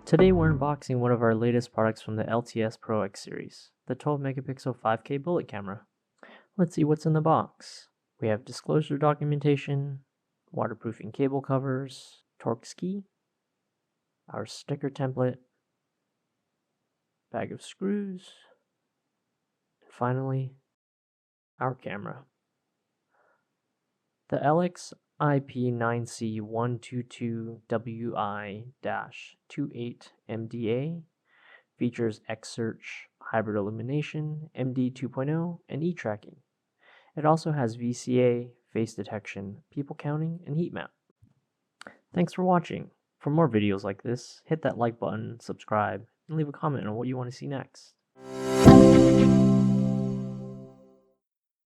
Today we're unboxing one of our latest products from the LTS Pro-X series, the 12 megapixel 5K bullet camera. Let's see what's in the box. We have disclosure documentation, waterproofing cable covers, Torx key, our sticker template, bag of screws, and finally, our camera. The LX IP9C122WI-28MDA features X-Search, hybrid illumination, MD 2.0, and E-tracking. It also has VCA, face detection, people counting, and heat map. Thanks for watching. For more videos like this, hit that like button, subscribe, and leave a comment on what you want to see next.